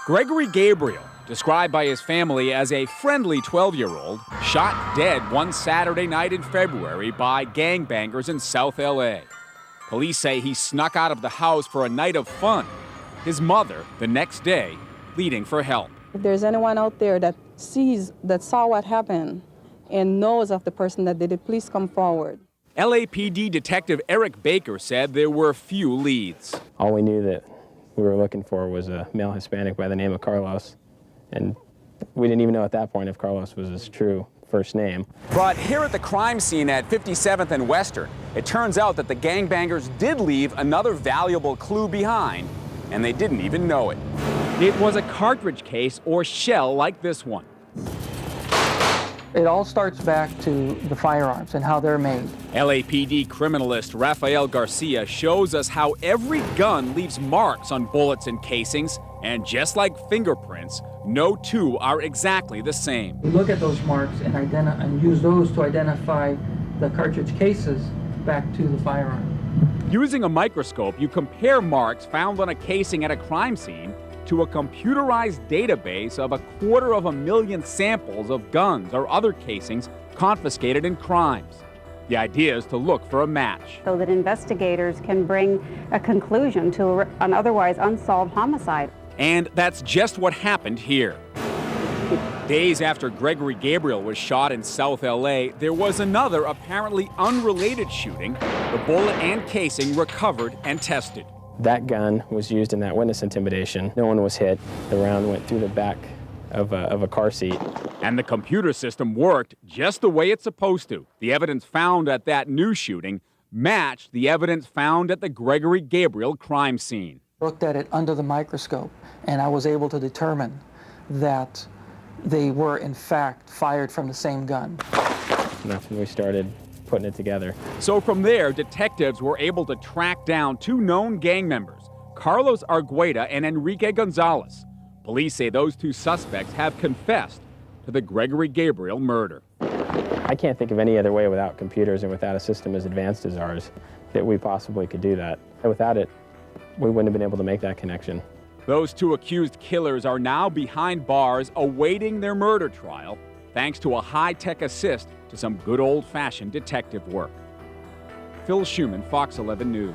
Gregory Gabriel, described by his family as a friendly 12-year-old, shot dead one Saturday night in February by gangbangers in South L.A. Police say he snuck out of the house for a night of fun. His mother, the next day, pleading for help. If there's anyone out there that saw what happened and knows of the person that did it, please come forward. LAPD Detective Eric Baker said there were few leads. All we knew that we were looking for was a male Hispanic by the name of Carlos, and we didn't even know at that point if Carlos was his true first name. But here at the crime scene at 57th and Western, it turns out that the gangbangers did leave another valuable clue behind, and they didn't even know it. It was a cartridge case or shell like this one. It all starts back to the firearms and how they're made. LAPD criminalist Rafael Garcia shows us how every gun leaves marks on bullets and casings, and just like fingerprints, no two are exactly the same. We look at those marks and use those to identify the cartridge cases back to the firearm. Using a microscope, you compare marks found on a casing at a crime scene to a computerized database of 250,000 samples of guns or other casings confiscated in crimes. The idea is to look for a match, so that investigators can bring a conclusion to an otherwise unsolved homicide. And that's just what happened here. Days after Gregory Gabriel was shot in South LA, there was another apparently unrelated shooting. The bullet and casing recovered and tested. That gun was used in that witness intimidation. No one was hit. The round went through the back of a car seat. And the computer system worked just the way it's supposed to. The evidence found at that new shooting matched the evidence found at the Gregory Gabriel crime scene. Looked at it under the microscope, and I was able to determine that they were, in fact, fired from the same gun. And that's when we started putting it together. So from there, detectives were able to track down two known gang members, Carlos Argueta and Enrique Gonzalez. Police say those two suspects have confessed to the Gregory Gabriel murder. I can't think of any other way without computers and without a system as advanced as ours that we possibly could do that. Without it, we wouldn't have been able to make that connection. Those two accused killers are now behind bars awaiting their murder trial, thanks to a high-tech assist to some good old-fashioned detective work. Phil Schuman, Fox 11 News.